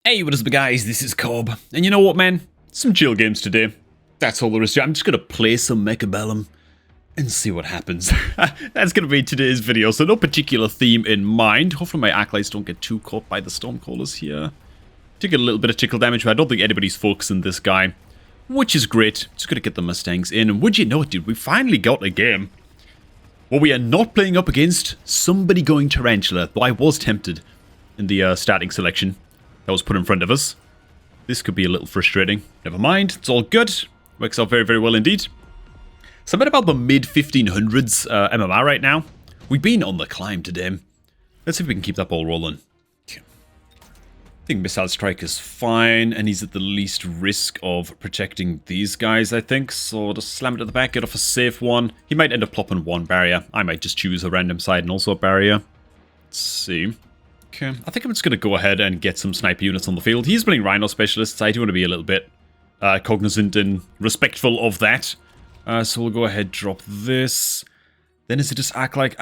Hey, what is up guys, this is Cob, and you know what man, some chill games today. That's all there is to it. I'm just gonna play some Mechabellum and see what happens. That's gonna be today's video, so no particular theme in mind. Hopefully my acolytes don't get too caught by the Stormcallers here. Took a little bit of tickle damage, but I don't think anybody's focusing this guy, which is great. Just gonna get the Mustangs in, and would you know it dude, we finally got a game where we are not playing up against somebody going Tarantula, though I was tempted in the starting selection that was put in front of us. This could be a little frustrating. Never mind, it's all good. Works out very, very well indeed. So I'm at about the mid-1500s MMR right now. We've been on the climb today. Let's see if we can keep that ball rolling. I think Missile Strike is fine, and he's at the least risk of protecting these guys, I think. So just slam it at the back, get off a safe one. He might end up plopping one barrier. I might just choose a random side and also a barrier. Let's see. Okay, I think I'm just going to go ahead and get some sniper units on the field. He's playing Rhino Specialists. I do want to be a little bit cognizant and respectful of that. So we'll go ahead, drop this. Then is it just Acolyte,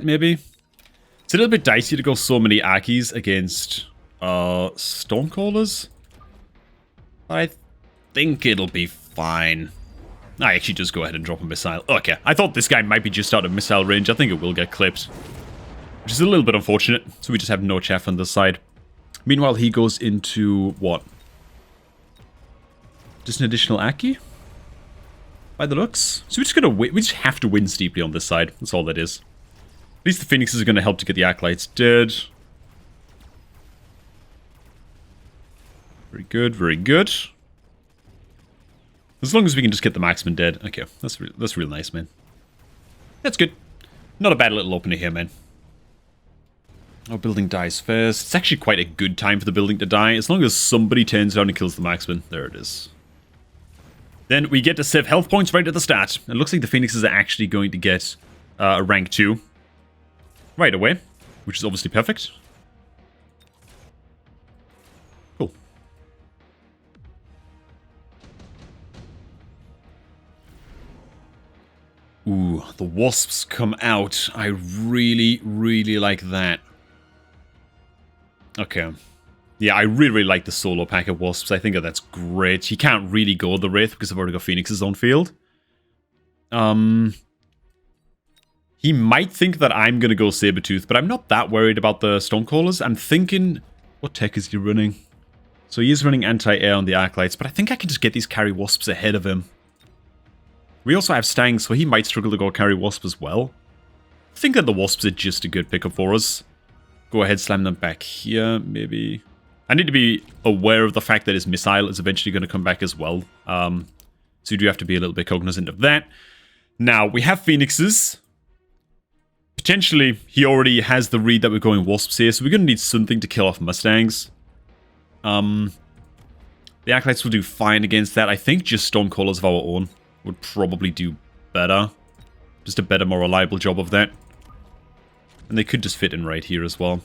maybe? It's a little bit dicey to go so many Archies against Stormcallers. I think it'll be fine. I actually just go ahead and drop a missile. Okay, I thought this guy might be just out of missile range. I think it will get clipped. Which is a little bit unfortunate, so we just have no chaff on this side. Meanwhile, he goes into what? Just an additional Aki? By the looks. So we're just gonna win. We just have to win steeply on this side. That's all that is. At least the Phoenixes are gonna help to get the Acolytes dead. Very good, very good. As long as we can just get the Marksman dead. Okay, that's real nice, man. That's good. Not a bad little opener here, man. Our building dies first. It's actually quite a good time for the building to die, as long as somebody turns down and kills the marksman. There it is. Then we get to save health points right at the start. It looks like the Phoenixes are actually going to get a rank 2 right away, which is obviously perfect. Cool. Ooh, the Wasps come out. I really, really like that. Okay. Yeah, I really, really like the solo pack of Wasps. I think that's great. He can't really go the Wraith because I've already got Phoenixes on field. He might think that I'm going to go Sabertooth, but I'm not that worried about the Stormcallers. I'm thinking... What tech is he running? So he is running anti-air on the Arclights, but I think I can just get these carry Wasps ahead of him. We also have Stangs, so he might struggle to go carry Wasp as well. I think that the Wasps are just a good pickup for us. Go ahead, slam them back here, maybe. I need to be aware of the fact that his missile is eventually going to come back as well. So you do have to be a little bit cognizant of that. Now, we have Phoenixes. Potentially, he already has the read that we're going Wasps here, so we're going to need something to kill off Mustangs. The Acolytes will do fine against that. I think just Stormcallers of our own would probably do better. Just a better, more reliable job of that. And they could just fit in right here as well.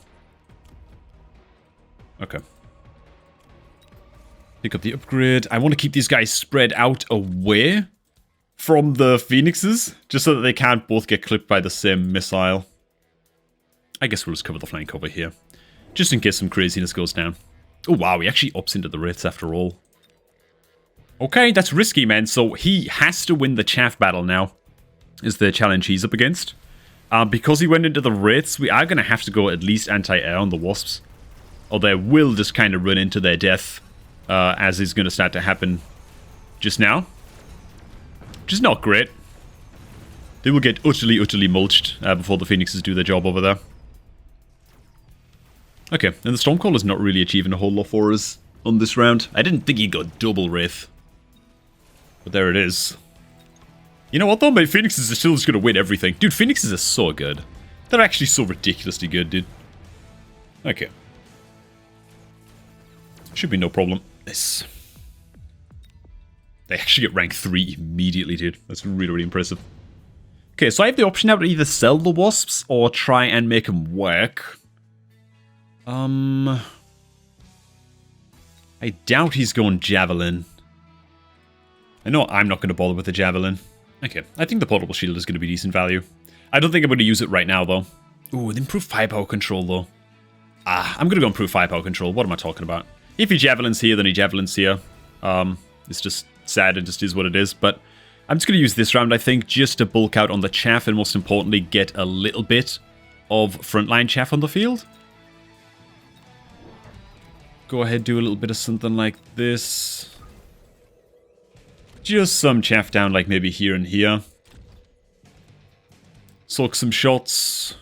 Okay. Pick up the upgrade. I want to keep these guys spread out away from the Phoenixes, just so that they can't both get clipped by the same missile. I guess we'll just cover the flank over here, just in case some craziness goes down. Oh wow, he actually opts into the Wraiths after all. Okay, that's risky, man. So he has to win the chaff battle now, is the challenge he's up against. Because he went into the Wraiths, we are going to have to go at least anti-air on the Wasps. Or they will just kind of run into their death, as is going to start to happen just now. Which is not great. They will get utterly, utterly mulched before the Phoenixes do their job over there. Okay, and the Stormcaller's not really achieving a whole lot for us on this round. I didn't think he got double Wraith. But there it is. You know what though? My Phoenixes are still just going to win everything. Dude, Phoenixes are so good. They're actually so ridiculously good, dude. Okay. Should be no problem. This. They actually get rank 3 immediately, dude. That's really, really impressive. Okay, so I have the option now to either sell the Wasps or try and make them work. I doubt he's going Javelin. I know I'm not going to bother with the Javelin. Okay, I think the portable shield is going to be decent value. I don't think I'm going to use it right now, though. Ooh, the improved firepower control, though. I'm going to go improve firepower control. What am I talking about? If he javelins here, then he javelins here. It's just sad. It just is what it is. But I'm just going to use this round, I think, just to bulk out on the chaff and most importantly, get a little bit of frontline chaff on the field. Go ahead, do a little bit of something like this. Just some chaff down, like maybe here and here. Soak some shots.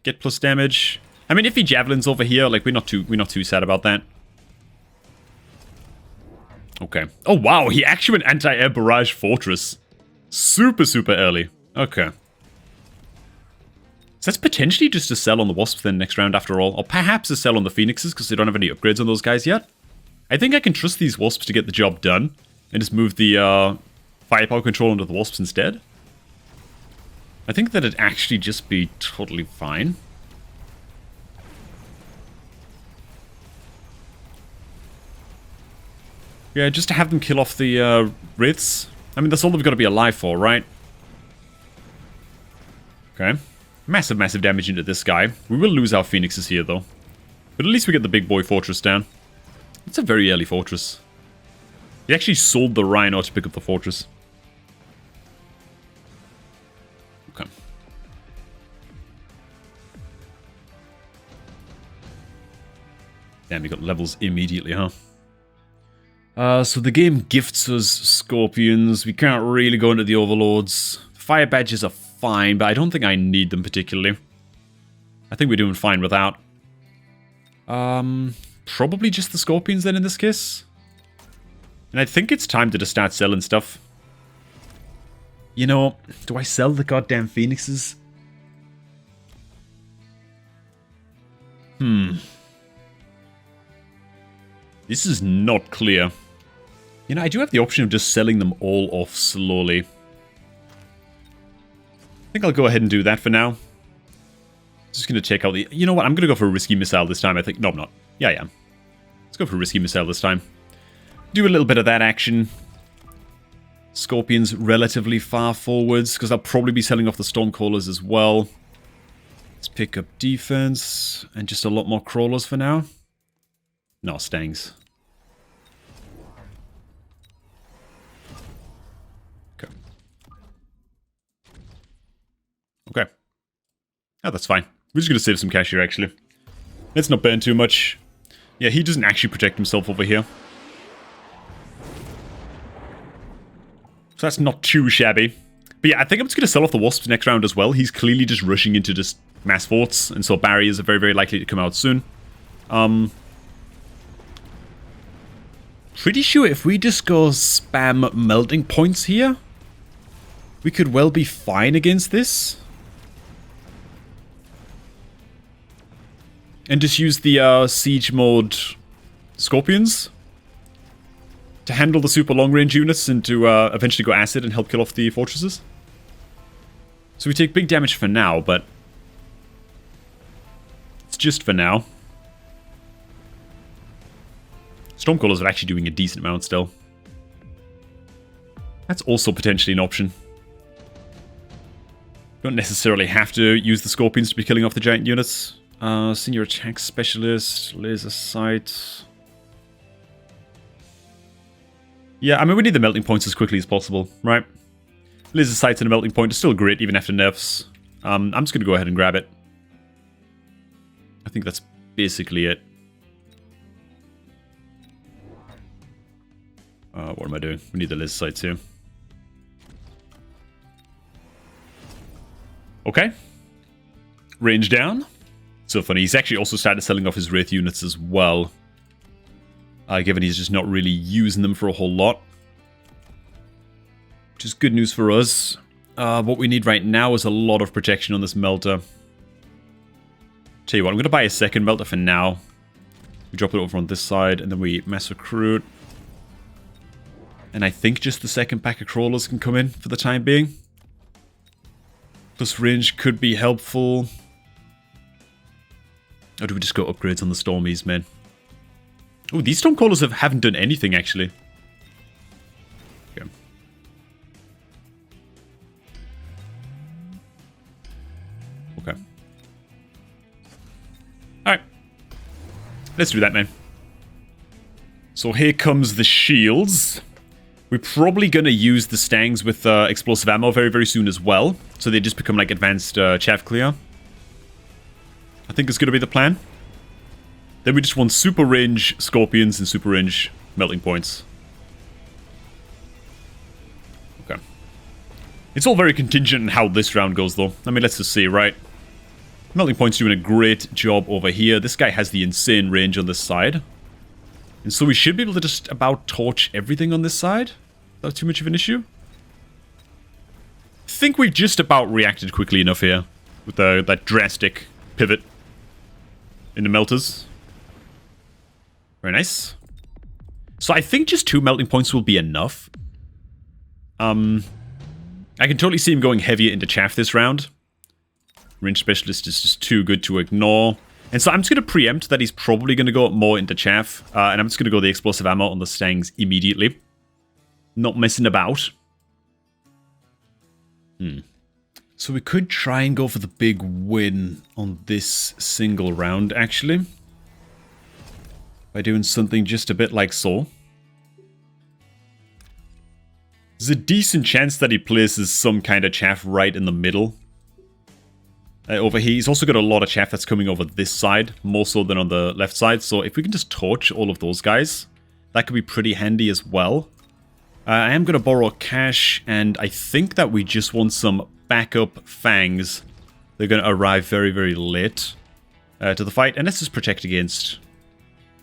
Get plus damage. I mean, if he javelins over here, like we're not too sad about that. Okay. Oh wow, he actually went anti-air barrage fortress. Super, super early. Okay. So that's potentially just a sell on the Wasps then next round after all. Or perhaps a sell on the Phoenixes because they don't have any upgrades on those guys yet. I think I can trust these Wasps to get the job done. And just move the firepower control onto the Wasps instead. I think that it'd actually just be totally fine. Yeah, just to have them kill off the Wraiths. I mean, that's all they've got to be alive for, right? Okay. Massive, massive damage into this guy. We will lose our Phoenixes here, though. But at least we get the big boy fortress down. It's a very early fortress. He actually sold the Rhino to pick up the fortress. Okay. Damn, we got levels immediately, huh? So the game gifts us Scorpions. We can't really go into the Overlords. Fire badges are fine, but I don't think I need them particularly. I think we're doing fine without. Probably just the Scorpions then in this case. And I think it's time to just start selling stuff. You know, do I sell the goddamn Phoenixes? This is not clear. You know, I do have the option of just selling them all off slowly. I think I'll go ahead and do that for now. Just going to check out the... You know what? I'm going to go for a risky missile this time, I think. No, I'm not. Yeah, I am. Let's go for a risky missile this time. Do a little bit of that action. Scorpions relatively far forwards, because I'll probably be selling off the Stormcallers as well. Let's pick up defense, and just a lot more crawlers for now. No, Stangs. Okay. Okay. Oh, that's fine. We're just going to save some cash here, actually. Let's not burn too much. Yeah, he doesn't actually protect himself over here. So that's not too shabby. But yeah, I think I'm just going to sell off the Wasps next round as well. He's clearly just rushing into just mass forts. And so barriers are very, very likely to come out soon. Pretty sure if we just go spam melting points here, we could well be fine against this. And just use the siege mode Scorpions to handle the super long range units and to eventually go acid and help kill off the fortresses. So we take big damage for now, but it's just for now. Stormcallers are actually doing a decent amount still. That's also potentially an option. Don't necessarily have to use the Scorpions to be killing off the giant units. Senior attack specialist, laser sight. Yeah, I mean, we need the melting points as quickly as possible, right? Laser sights and a melting point are still great even after nerfs. I'm just going to go ahead and grab it. I think that's basically it. What am I doing? We need the laser sights here. Okay. Range down. So funny. He's actually also started selling off his Wraith units as well. Given he's just not really using them for a whole lot. Which is good news for us. What we need right now is a lot of protection on this melter. Tell you what, I'm going to buy a second melter for now. We drop it over on this side, and then we mass recruit. And I think just the second pack of crawlers can come in for the time being. Plus range could be helpful. Or do we just go upgrades on the Stormies, man? Oh, these Stormcallers haven't done anything, actually. Okay. Okay. Alright. let's do that, man. So here comes the shields. We're probably going to use the stangs with explosive ammo very, very soon as well. So they just become like advanced chaff clear. I think it's going to be the plan. Then we just want super range scorpions and super range melting points. Okay. It's all very contingent on how this round goes, though. I mean, let's just see, right? Melting points doing a great job over here. This guy has the insane range on this side. And so we should be able to just about torch everything on this side. Not too much of an issue. I think we just about reacted quickly enough here. With that drastic pivot in the melters. Very nice. So I think just 2 melting points will be enough. I can totally see him going heavier into chaff this round. Range specialist is just too good to ignore. And so I'm just going to preempt that he's probably going to go more into chaff. And I'm just going to go the explosive ammo on the stangs immediately. Not messing about. So we could try and go for the big win on this single round, actually. By doing something just a bit like so. There's a decent chance that he places some kind of chaff right in the middle. Over here, he's also got a lot of chaff that's coming over this side, more so than on the left side. So if we can just torch all of those guys, that could be pretty handy as well. I am going to borrow cash, and I think that we just want some backup fangs. They're going to arrive very, very late to the fight. And let's just protect against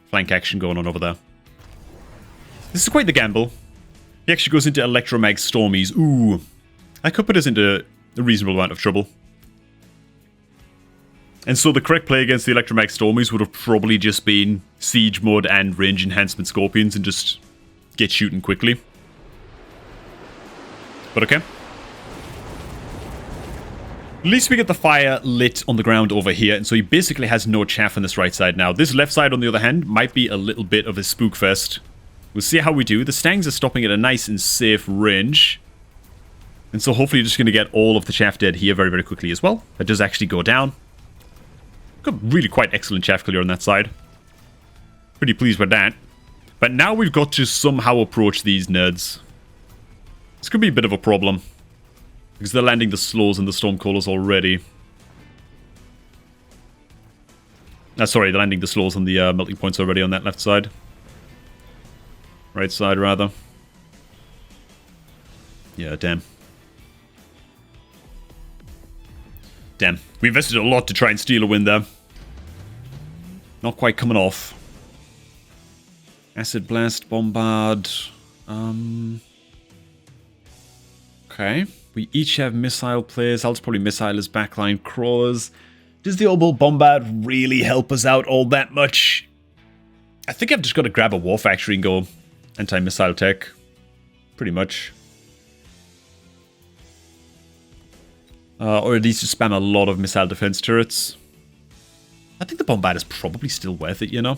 flank action going on over there. This is quite the gamble. He actually goes into Electromag Stormies. Ooh, that could put us into a reasonable amount of trouble. And so the correct play against the Electromag Stormies would have probably just been Siege Mode and Range Enhancement Scorpions and just get shooting quickly. But okay. At least we get the fire lit on the ground over here, and so he basically has no chaff on this right side now. This left side, on the other hand, might be a little bit of a spook fest. We'll see how we do. The stangs are stopping at a nice and safe range. And so hopefully you're just going to get all of the chaff dead here very, very quickly as well. That does actually go down. Got really quite excellent chaff clear on that side. Pretty pleased with that. But now we've got to somehow approach these nerds. This could be a bit of a problem. Because they're landing the slows and the stormcallers already. Sorry, they're landing the slows and the melting points already on that left side. Right side, rather. Yeah, damn. Damn. We invested a lot to try and steal a win there. Not quite coming off. Acid Blast, Bombard. Okay. We each have missile players. I'll just probably missile as backline crawlers. Does the Orbital Bombard really help us out all that much? I think I've just got to grab a War Factory and go anti-missile tech. Pretty much. Or at least just spam a lot of missile defense turrets. I think the Bombard is probably still worth it, you know?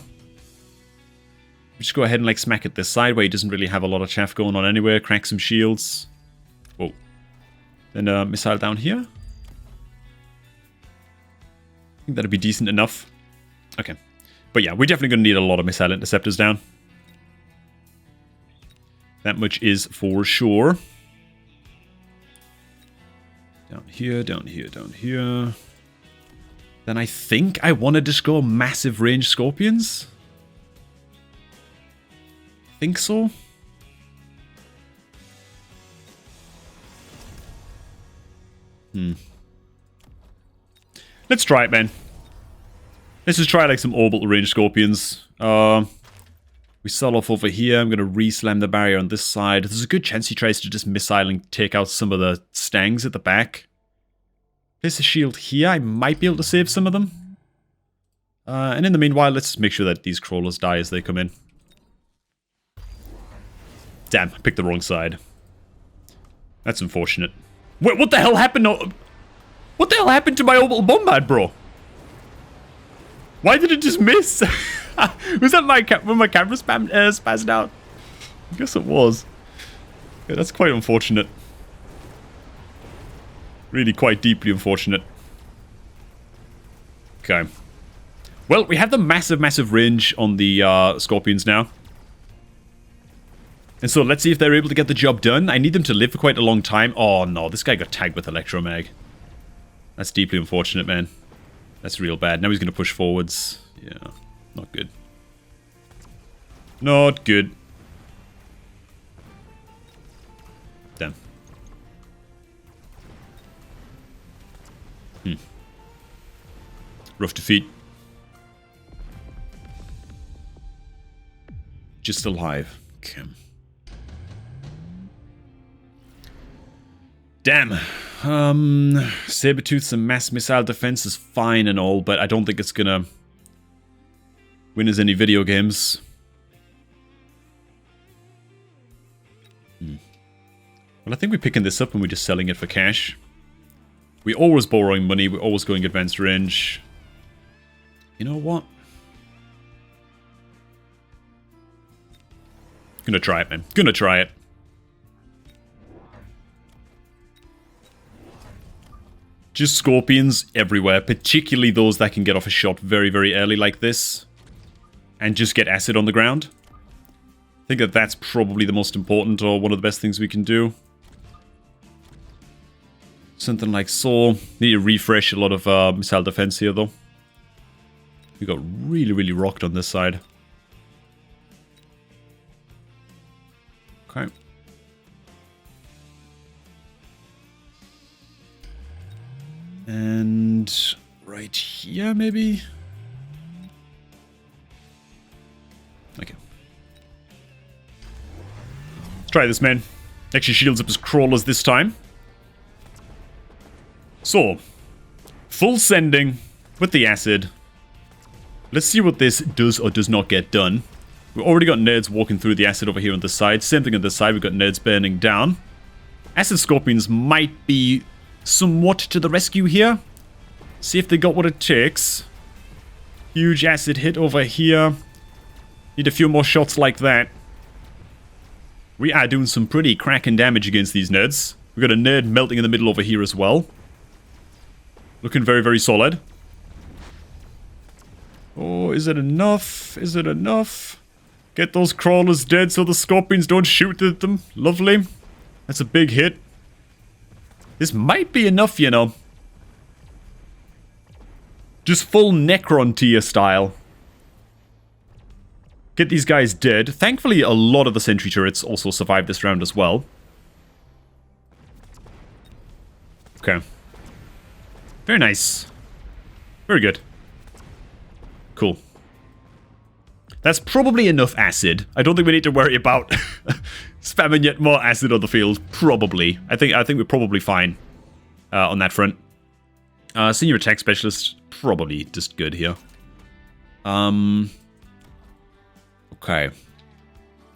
Just go ahead and like smack it this side where he doesn't really have a lot of chaff going on anywhere. Crack some shields. Whoa. Then missile down here. I think that'd be decent enough. Okay. But yeah, we're definitely going to need a lot of missile interceptors down. That much is for sure. Down here, down here, down here. Then I think I want to just go massive range scorpions. Think so. Let's try it, man. Let's just try like some orbital range scorpions. We sell off over here. I'm going to re-slam the barrier on this side. There's a good chance he tries to just missile and take out some of the stangs at the back. Place a shield here. I might be able to save some of them. And in the meanwhile, let's just make sure that these crawlers die as they come in. Damn, I picked the wrong side. That's unfortunate. Wait, what the hell happened? What the hell happened to my orbital bombard, bro? Why did it just miss? Was that when my camera spazzed out? I guess it was. Yeah, that's quite unfortunate. Really quite deeply unfortunate. Okay. Well, we have the massive range on the Scorpions now. And so let's see if they're able to get the job done. I need them to live for quite a long time. Oh no, this guy got tagged with Electromag. That's deeply unfortunate, man. That's real bad. Now he's going to push forwards. Yeah, not good. Not good. Damn. Rough defeat. Just alive. Okay. Damn. Sabertooth's and mass missile defense is fine and all, but I don't think it's gonna win us any video games. Well, I think we're picking this up and we're just selling it for cash. We're always borrowing money. We're always going advanced range. You know what? Gonna try it, man. Gonna try it. Just Scorpions everywhere, particularly those that can get off a shot very early like this. And just get acid on the ground. I think that that's probably the most important, or one of the best things we can do. Something like so. Need to refresh a lot of missile defense here, though. We got really rocked on this side. Okay. And right here, maybe? Okay. Let's try this, man. Actually shields up his crawlers this time. So, full sending with the acid. Let's see what this does or does not get done. We've already got nerds walking through the acid over here on this side. Same thing on this side, we've got nerds burning down. Acid Scorpions might be somewhat to the rescue here. See if they got what it takes. Huge acid hit over here. Need a few more shots like that. We are doing some pretty cracking damage against these nerds. We've got a nerd melting in the middle over here as well. Looking very solid. Oh, is it enough? Is it enough? Get those crawlers dead so the Scorpions don't shoot at them. Lovely. That's a big hit. This might be enough, you know. Just full Necron tier style. Get these guys dead. Thankfully, a lot of the sentry turrets also survived this round as well. Okay. Very nice. Very good. Cool. That's probably enough acid. I don't think we need to worry about spamming yet more acid on the field. Probably. I think we're probably fine on that front. Senior attack specialist, probably just good here. Okay.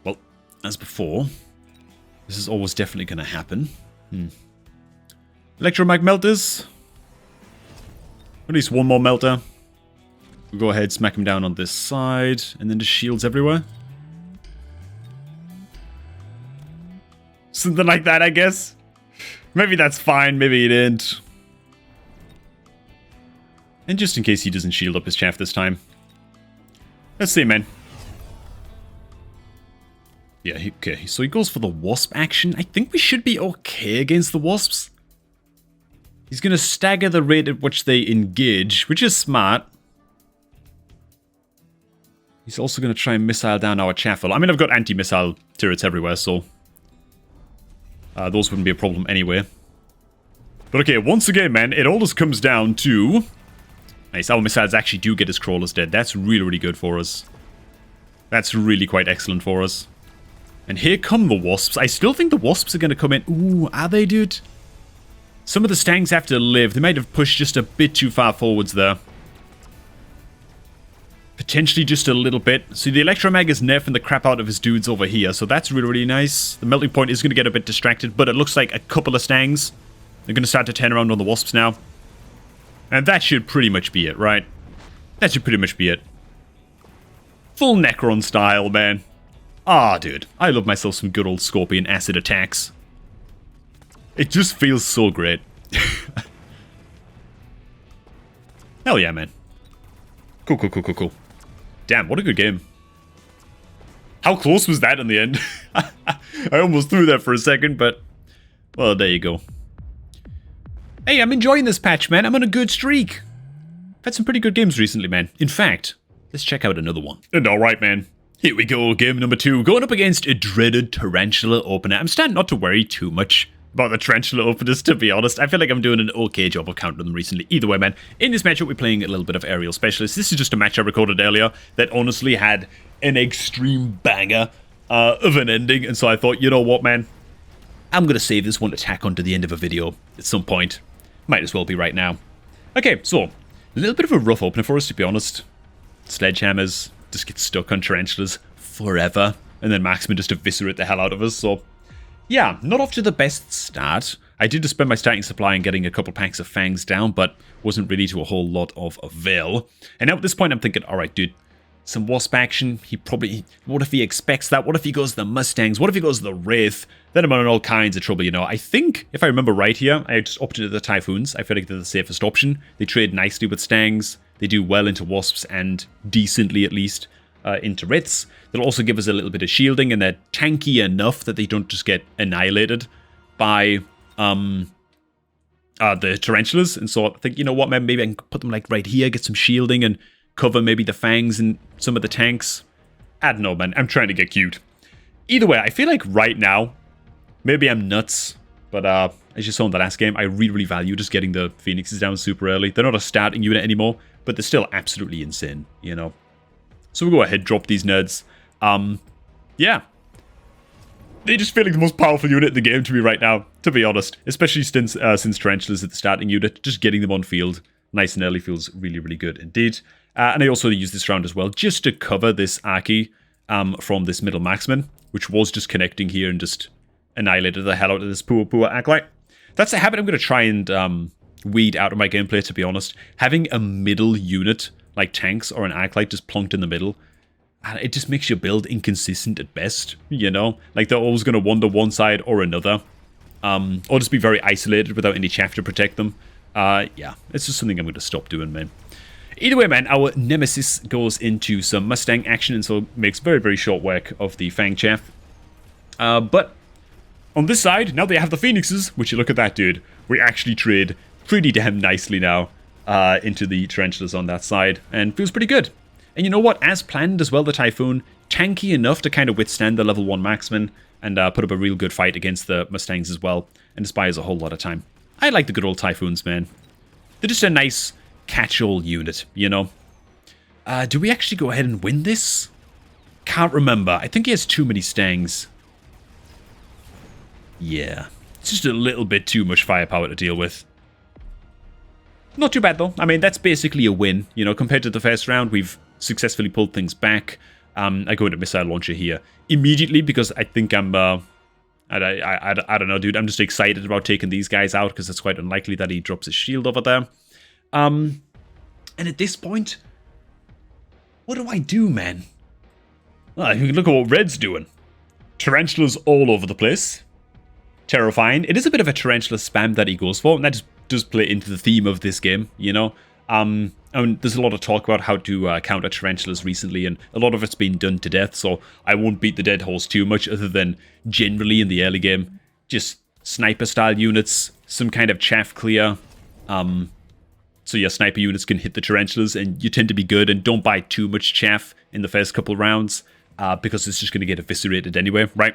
Well, as before, this is always definitely going to happen. Electromag melters. At least one more melter. We'll go ahead, smack him down on this side, and then just shields everywhere. Something like that, I guess. Maybe that's fine, maybe it ain't. And just in case he doesn't shield up his chaff this time. Let's see, man. Yeah, okay, so he goes for the wasp action. I think we should be okay against the wasps. He's going to stagger the rate at which they engage, which is smart. He's also going to try and missile down our chaffle. I mean, I've got anti-missile turrets everywhere, so those wouldn't be a problem anyway. But okay, once again, man, it all just comes down to... Nice, our missiles actually do get his crawlers dead. That's really good for us. That's really quite excellent for us. And here come the wasps. I still think the wasps are going to come in. Ooh, are they, dude? Some of the stangs have to live. They might have pushed just a bit too far forwards there. Potentially just a little bit. So the Electromag is nerfing the crap out of his dudes over here. So that's really nice. The melting point is going to get a bit distracted. But it looks like a couple of stangs. They're going to start to turn around on the wasps now. And that should pretty much be it, right? That should pretty much be it. Full Necron style, man. Ah, dude. I love myself some good old Scorpion acid attacks. It just feels so great. Hell yeah, man. Cool, cool, cool, cool, cool. Damn, what a good game. How close was that in the end? I almost threw that for a second, but... well, there you go. Hey, I'm enjoying this patch, man. I'm on a good streak. I've had some pretty good games recently, man. In fact, let's check out another one. And alright, man. Here we go, game number 2. Going up against a dreaded Tarantula opener. I'm starting not to worry too much about the Tarantula openers, to be honest. I feel like I'm doing an okay job of countering them recently. Either way, man, in this matchup, we're playing a little bit of Aerial Specialist. This is just a match I recorded earlier that honestly had an extreme banger of an ending. And so I thought, you know what, man? I'm going to save this one to tack onto the end of a video at some point. Might as well be right now. Okay, so, a little bit of a rough opener for us, to be honest. Sledgehammers just get stuck on Tarantulas forever. And then Marksman just eviscerate the hell out of us, so... yeah, not off to the best start. I did just spend my starting supply in getting a couple packs of fangs down, but wasn't really to a whole lot of avail. And now at this point I'm thinking, alright dude, some Wasp action, he probably... what if he expects that? What if he goes to the Mustangs? What if he goes to the Wraith? Then I'm in all kinds of trouble, you know. I think, if I remember right here, I just opted the Typhoons. I feel like they're the safest option. They trade nicely with Stangs. They do well into Wasps and decently, at least, into Wraiths. They'll also give us a little bit of shielding, and they're tanky enough that they don't just get annihilated by the Tarantulas. And so I think, you know what, man, maybe I can put them like right here, get some shielding, and cover maybe the fangs and some of the tanks. I don't know, man. I'm trying to get cute. Either way, I feel like right now, maybe I'm nuts, but as you saw in the last game, I really value just getting the Phoenixes down super early. They're not a starting unit anymore, but they're still absolutely insane, you know. So we'll go ahead, drop these nerds. Yeah. They just feel like the most powerful unit in the game to me right now, to be honest. Especially since Tarantulas at the starting unit. Just getting them on field nice and early feels really good indeed. And I also use this round as well, just to cover this Archie from this middle marksman, which was just connecting here and just annihilated the hell out of this poor Acolyte. That's a habit I'm going to try and weed out of my gameplay, to be honest. Having a middle unit, like tanks or an Acolyte, just plonked in the middle, it just makes your build inconsistent at best, you know? Like, they're always going to wander one side or another. Or just be very isolated without any chaff to protect them. Yeah, it's just something I'm going to stop doing, man. Either way, man, our Nemesis goes into some Mustang action, and so makes very short work of the Fang chaff. But on this side, now they have the Phoenixes, which you look at that, dude. We actually trade pretty damn nicely now into the Tarantulas on that side, and feels pretty good. And you know what? As planned as well, the Typhoon, tanky enough to kind of withstand the level 1 marksman and put up a real good fight against the Mustangs as well, and just buys a whole lot of time. I like the good old Typhoons, man. They're just a nice catch-all unit, you know? Do we actually go ahead and win this? Can't remember. I think he has too many Stangs. Yeah. It's just a little bit too much firepower to deal with. Not too bad, though. I mean, that's basically a win. You know, compared to the first round, we've successfully pulled things back. I go into Missile Launcher here immediately because I think I'm... I don't know, dude. I'm just excited about taking these guys out because it's quite unlikely that he drops his shield over there. And at this point, what do I do, man? Well, you can look at what Red's doing. Tarantulas all over the place. Terrifying. It is a bit of a Tarantula spam that he goes for, and that just does play into the theme of this game, you know? I mean, there's a lot of talk about how to counter Tarantulas recently, and a lot of it's been done to death, so I won't beat the dead horse too much, other than generally in the early game, just sniper-style units, some kind of chaff clear, so your sniper units can hit the Tarantulas, and you tend to be good, and don't buy too much chaff in the first couple rounds, because it's just going to get eviscerated anyway, right?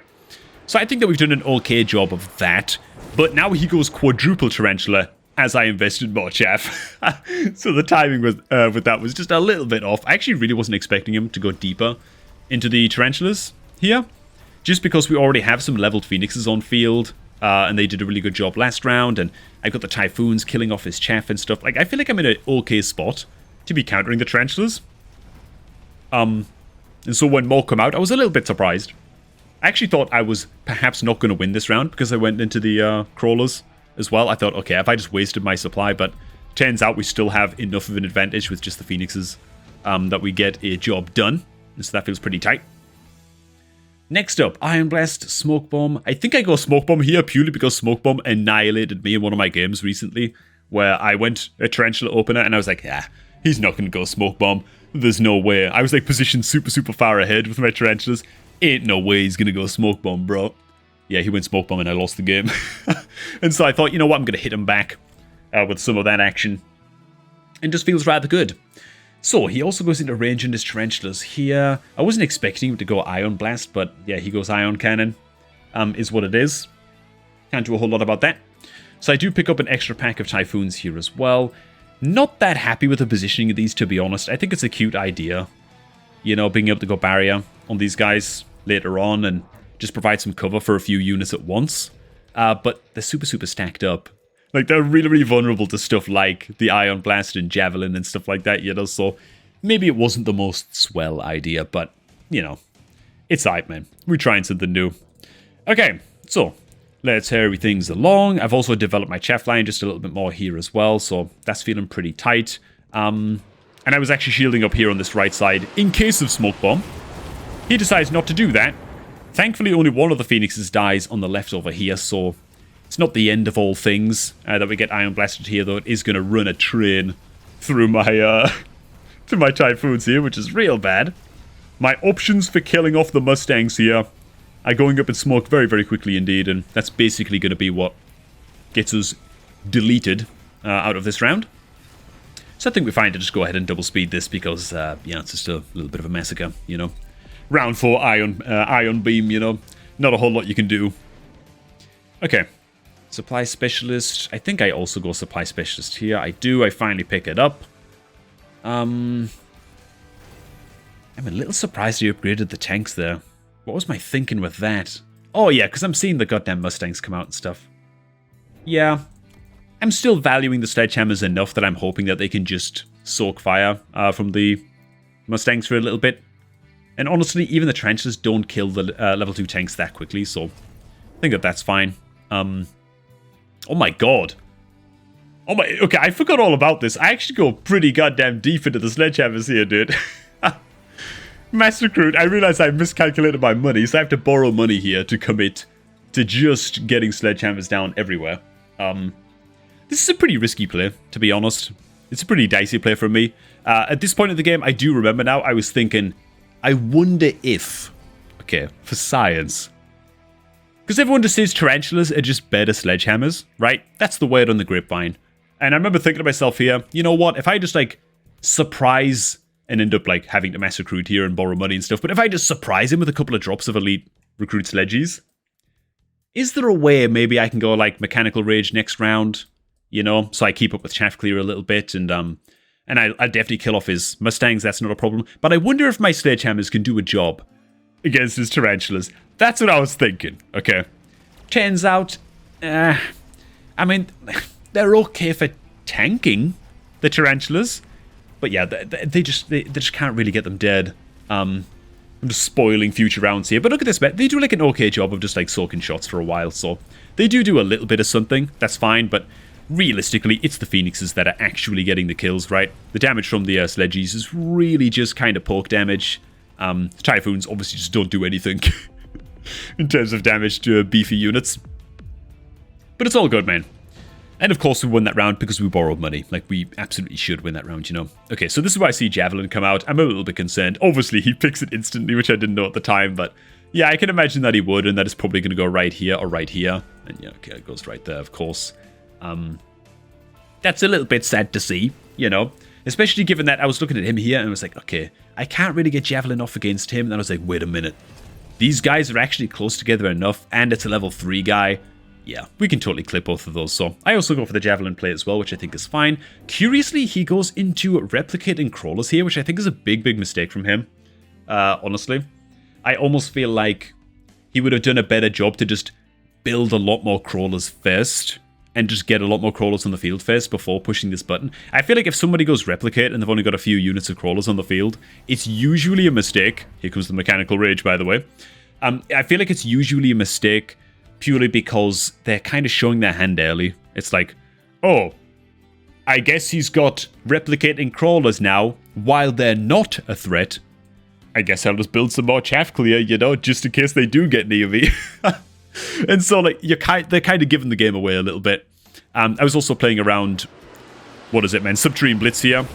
So I think that we've done an okay job of that, but now he goes quadruple Tarantula, as I invested more chaff. So the timing with that was just a little bit off. I actually really wasn't expecting him to go deeper into the Tarantulas here, just because we already have some leveled Phoenixes on field, and they did a really good job last round, and I got the Typhoons killing off his chaff and stuff. Like, I feel like I'm in an okay spot to be countering the Tarantulas. And so when more come out, I was a little bit surprised. I actually thought I was perhaps not going to win this round because I went into the Crawlers as well. I thought, okay, have I just wasted my supply? But turns out we still have enough of an advantage with just the Phoenixes that we get a job done. So that feels pretty tight. Next up, Iron Blast, Smoke Bomb. I think I go Smoke Bomb here purely because Smoke Bomb annihilated me in one of my games recently, where I went a Tarantula opener and I was like, yeah, he's not going to go Smoke Bomb. There's no way. I was like positioned super far ahead with my tarantulas. Ain't no way he's gonna go smoke bomb, bro. Yeah, he went smoke bomb and I lost the game. And so I thought, you know what, I'm gonna hit him back with some of that action. And just feels rather good. So he also goes into range in his tarantulas here. I wasn't expecting him to go Ion Blast, but yeah, he goes Ion Cannon, is what it is. Can't do a whole lot about that. So I do pick up an extra pack of Typhoons here as well. Not that happy with the positioning of these, to be honest. I think it's a cute idea. You know, being able to go barrier on these guys later on and just provide some cover for a few units at once. But they're super stacked up. Like, they're really vulnerable to stuff like the Ion Blast and Javelin and stuff like that, you know? So maybe it wasn't the most swell idea, but, you know, it's alright, man. We're trying something new. Okay, so let's hurry things along. I've also developed my chaff line just a little bit more here as well, so that's feeling pretty tight. And I was actually shielding up here on this right side in case of smoke bomb. He decides not to do that. Thankfully, only one of the Phoenixes dies on the left over here, so it's not the end of all things that we get Ion Blasted here, though it is going to run a train through my to my Typhoons here, which is real bad. My options for killing off the Mustangs here are going up in smoke very quickly indeed, and that's basically going to be what gets us deleted out of this round. So I think we're fine to just go ahead and double speed this because, yeah, it's just a little bit of a massacre, you know. Round 4 Ion Beam, you know. Not a whole lot you can do. Okay. Supply Specialist. I think I also go Supply Specialist here. I do. I finally pick it up. I'm a little surprised he upgraded the tanks there. What was my thinking with that? Oh, yeah, because I'm seeing the goddamn Mustangs come out and stuff. Yeah. I'm still valuing the Sledgehammers enough that I'm hoping that they can just soak fire from the Mustangs for a little bit. And honestly, even the tarantulas don't kill the level 2 tanks that quickly, so I think that that's fine. Oh my god. Oh my, okay, I forgot all about this. I actually go pretty goddamn deep into the Sledgehammers here, dude. Mass Recruit, I realize I miscalculated my money, so I have to borrow money here to commit to just getting Sledgehammers down everywhere. This is a pretty risky play, to be honest. It's a pretty dicey play for me. At this point in the game, I do remember now, I was thinking, I wonder if, okay, for science, because everyone just says tarantulas are just better sledgehammers, right? That's the word on the grapevine. And I remember thinking to myself here, you know what, if I just, like, surprise and end up, like, having to mass recruit here and borrow money and stuff, but if I just surprise him with a couple of drops of elite recruit sledgies, is there a way maybe I can go, like, Mechanical Rage next round, you know, so I keep up with Chaff Clear a little bit, and I'll definitely kill off his Mustangs, that's not a problem. But I wonder if my Sledgehammers can do a job against his Tarantulas. That's what I was thinking, okay? Turns out, I mean, they're okay for tanking the Tarantulas. But yeah, they just can't really get them dead. I'm just spoiling future rounds here. But look at this, they do like an okay job of just like soaking shots for a while. So they do a little bit of something, that's fine, but realistically, it's the Phoenixes that are actually getting the kills, right? The damage from the Sledgies is really just kind of poke damage. Typhoons obviously just don't do anything in terms of damage to beefy units. But it's all good, man. And of course we won that round because we borrowed money. Like, we absolutely should win that round, you know. Okay, so this is where I see Javelin come out. I'm a little bit concerned. Obviously, he picks it instantly, which I didn't know at the time, but yeah, I can imagine that he would, and that is probably going to go right here or right here. And yeah, okay, it goes right there, of course. That's a little bit sad to see, you know, especially given that I was looking at him here and I was like, okay, I can't really get Javelin off against him. And then I was like, wait a minute. These guys are actually close together enough, and it's a level 3 guy. Yeah, we can totally clip both of those. So I also go for the Javelin play as well, which I think is fine. Curiously, he goes into replicating crawlers here, which I think is a big mistake from him. Honestly, I almost feel like he would have done a better job to just build a lot more crawlers first and just get a lot more crawlers on the field first before pushing this button. I feel like if somebody goes replicate and they've only got a few units of crawlers on the field, it's usually a mistake. Here comes the Mechanical Rage, by the way. I feel like it's usually a mistake purely because they're kind of showing their hand early. It's like, oh, I guess he's got replicating crawlers now while they're not a threat. I guess I'll just build some more chaff clear, you know, just in case they do get near me. And so, like, they're kind of giving the game away a little bit. I was also playing around, what is it, man, Subterranean Blitz here.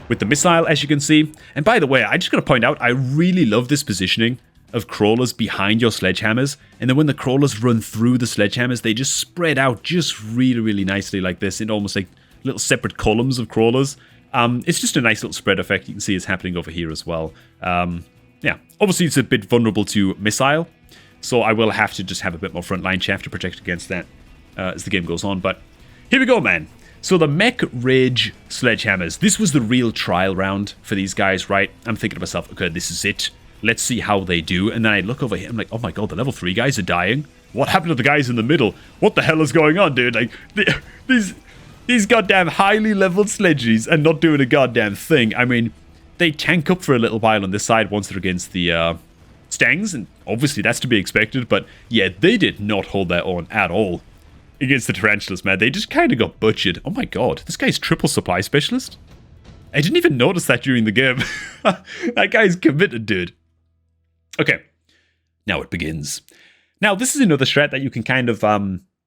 with the missile, as you can see. And by the way, I just got to point out, I really love this positioning of crawlers behind your sledgehammers. And then when the crawlers run through the sledgehammers, they just spread out just really, really nicely like this in almost like little separate columns of crawlers. It's just a nice little spread effect. You can see it's happening over here as well. Yeah, obviously it's a bit vulnerable to missile, so I will have to just have a bit more frontline chaff to protect against that as the game goes on. But here we go, man. So the Mech Rage Sledgehammers. This was the real trial round for these guys, right? I'm thinking to myself, okay, this is it. Let's see how they do. And then I look over here, I'm like, oh my god, the level 3 guys are dying. What happened to the guys in the middle? What the hell is going on, dude? Like, these goddamn highly leveled sledgies are not doing a goddamn thing. I mean, they tank up for a little while on this side once they're against the Stangs, and obviously that's to be expected, but yeah, they did not hold their own at all against the Tarantulas, man. They just kind of got butchered. Oh my god, this guy's triple supply specialist? I didn't even notice that during the game. That guy's committed, dude. Okay, now it begins. Now, this is another strat that you can kind of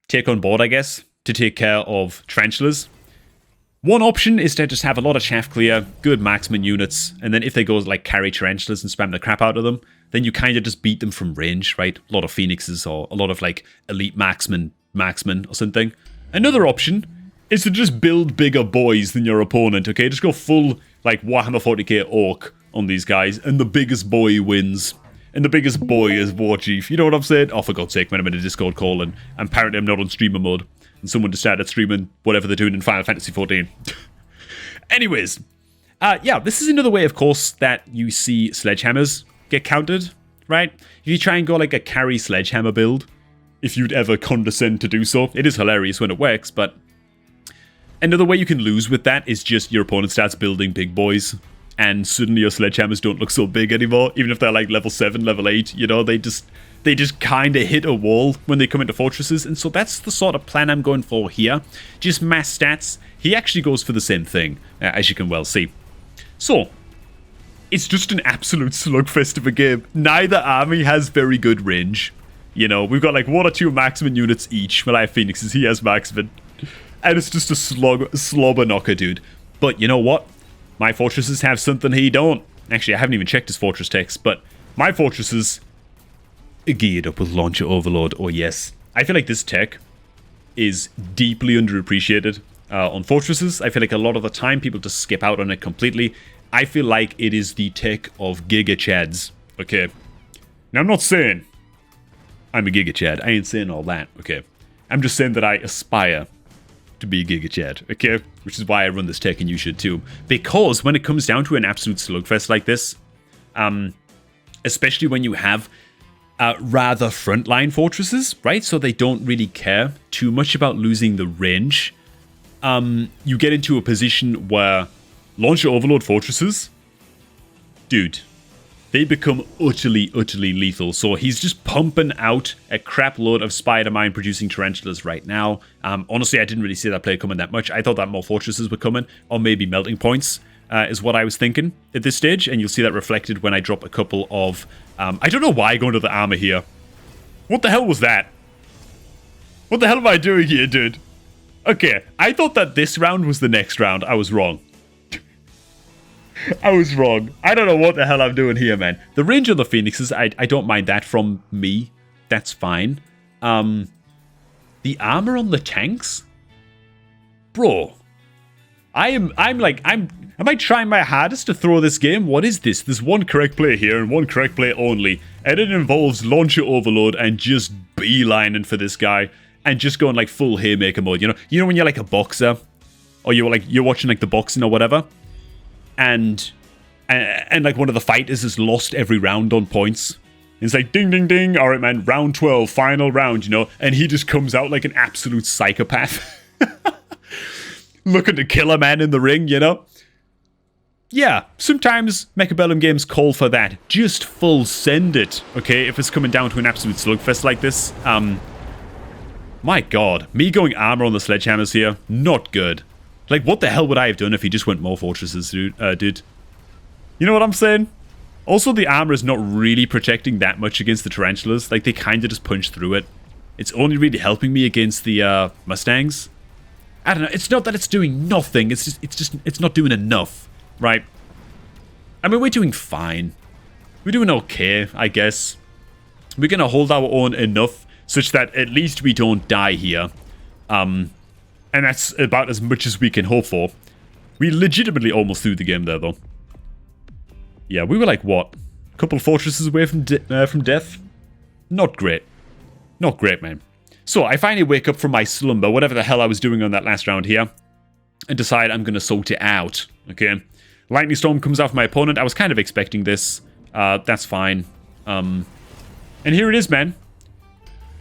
take on board, I guess, to take care of Tarantulas. One option is to just have a lot of chaff clear, good marksman units, and then if they go like carry Tarantulas and spam the crap out of them, then you kind of just beat them from range, right? A lot of Phoenixes or a lot of like elite marksmen or something. Another option is to just build bigger boys than your opponent, okay? Just go full like Warhammer 40k Orc on these guys, and the biggest boy wins. And the biggest boy is War Chief. You know what I'm saying? Oh, for God's sake, man, I'm in a Discord call, and apparently I'm not on streamer mode. And someone just started streaming whatever they're doing in Final Fantasy XIV. Anyways, yeah, this is another way, of course, that you see sledgehammers get countered, right? If you try and go like a carry sledgehammer build, if you'd ever condescend to do so, it is hilarious when it works, but another way you can lose with that is just your opponent starts building big boys, and suddenly your sledgehammers don't look so big anymore, even if they're like level 7, level 8, you know, they just kind of hit a wall when they come into fortresses, and so that's the sort of plan I'm going for here. Just mass stats. He actually goes for the same thing, as you can well see. So, it's just an absolute slugfest of a game. Neither army has very good range. You know, we've got like 1 or 2 marksman units each. Well, I have Phoenixes, he has marksman. And it's just a slobber knocker, dude. But you know what? My fortresses have something he don't. Actually, I haven't even checked his fortress text, but my fortresses are geared up with launcher overload. Oh yes. I feel like this tech is deeply underappreciated on fortresses. I feel like a lot of the time people just skip out on it completely. I feel like it is the tech of Giga Chads. Okay. Now I'm not saying I'm a Giga Chad. I ain't saying all that. Okay. I'm just saying that I aspire to be Giga Chad, okay? Which is why I run this tech, and you should too. Because when it comes down to an absolute slugfest like this, especially when you have rather frontline fortresses, right? So they don't really care too much about losing the range. You get into a position where launcher overload fortresses, dude, they become utterly, utterly lethal. So he's just pumping out a crap load of spider mine producing tarantulas right now. Honestly, I didn't really see that play coming that much. I thought that more fortresses were coming, or maybe melting points is what I was thinking at this stage. And you'll see that reflected when I drop a couple of... I don't know why going to the armor here. What the hell was that? What the hell am I doing here, dude? Okay, I thought that this round was the next round. I was wrong. I was wrong. I don't know what the hell I'm doing here, man. The range on the Phoenixes, I don't mind that from me. That's fine. The armor on the tanks? Bro. Am I trying my hardest to throw this game? What is this? There's one correct play here and one correct play only. And it involves launcher overload and just beelining for this guy. And just going like full haymaker mode, you know? You know when you're like a boxer? Or you're watching like the boxing or whatever? And like one of the fighters has lost every round on points. It's like, ding, ding, ding. All right, man, round 12, final round, you know? And he just comes out like an absolute psychopath. Looking to kill a man in the ring, you know? Yeah, sometimes Mechabellum games call for that. Just full send it, okay? If it's coming down to an absolute slugfest like this. My god, me going armor on the sledgehammers here, not good. Like, what the hell would I have done if he just went more fortresses, dude? You know what I'm saying? Also, the armor is not really protecting that much against the tarantulas. Like, they kind of just punch through it. It's only really helping me against the Mustangs. I don't know. It's not that it's doing nothing. It's not doing enough right? I mean, we're doing fine. We're doing okay, I guess. We're going to hold our own enough such that at least we don't die here. And that's about as much as we can hope for. We legitimately almost threw the game there, though. Yeah, we were like, what? A couple fortresses away from death? Not great. Not great, man. So, I finally wake up from my slumber, whatever the hell I was doing on that last round here, and decide I'm going to sort it out, okay? Lightning Storm comes out for my opponent. I was kind of expecting this. That's fine. And here it is, man.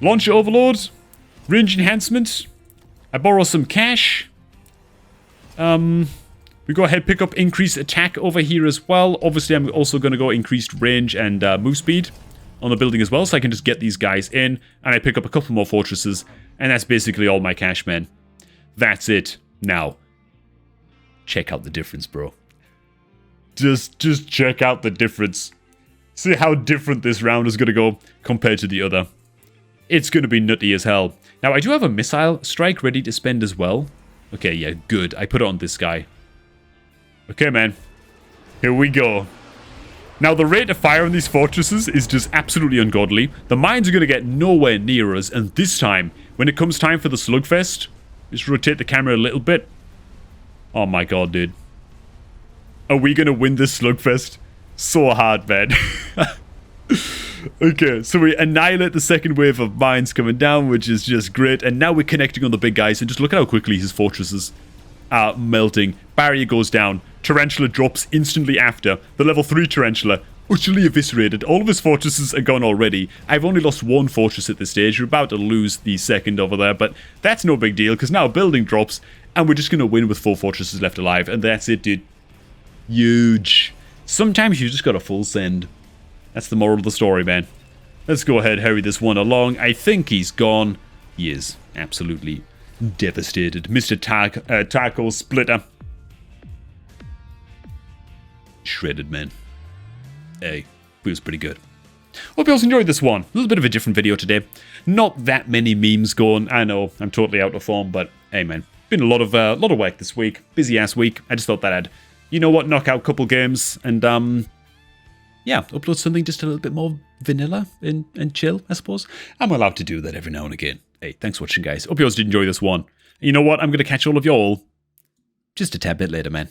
Launcher Overload. Range Enhancement. I borrow some cash. We go ahead, pick up increased attack over here as well. Obviously, I'm also going to go increased range and move speed on the building as well, so I can just get these guys in. And I pick up a couple more fortresses. And that's basically all my cash, man. That's it. Now, check out the difference, bro. Just check out the difference. See how different this round is going to go compared to the other. It's going to be nutty as hell. Now, I do have a missile strike ready to spend as well. Okay, yeah, good. I put it on this guy. Okay, man. Here we go. Now, the rate of fire on these fortresses is just absolutely ungodly. The mines are going to get nowhere near us. And this time, when it comes time for the slugfest, just rotate the camera a little bit. Oh my god, dude. Are we going to win this slugfest? So hard, man. Okay, so we annihilate the second wave of mines coming down, which is just great. And now we're connecting on the big guys. And just look at how quickly his fortresses are melting. Barrier goes down. Tarantula drops instantly after. The level 3 Tarantula, utterly eviscerated. All of his fortresses are gone already. I've only lost one fortress at this stage. We're about to lose the second over there. But that's no big deal, because now a building drops. And we're just going to win with 4 fortresses left alive. And that's it, dude. Huge. Sometimes you just got to full send. That's the moral of the story, man. Let's go ahead, hurry this one along. I think he's gone. He is absolutely devastated. Mr. Taco Splitter. Shredded, man. Hey, feels pretty good. Hope you also enjoyed this one. A little bit of a different video today. Not that many memes going. I know, I'm totally out of form, but hey, man. Been a lot of work this week. Busy-ass week. I just thought that I'd, you know what, knock out a couple games and, yeah, upload something just a little bit more vanilla and chill, I suppose. I'm allowed to do that every now and again. Hey, thanks for watching, guys. Hope you guys did enjoy this one. You know what? I'm going to catch all of y'all just a tad bit later, man.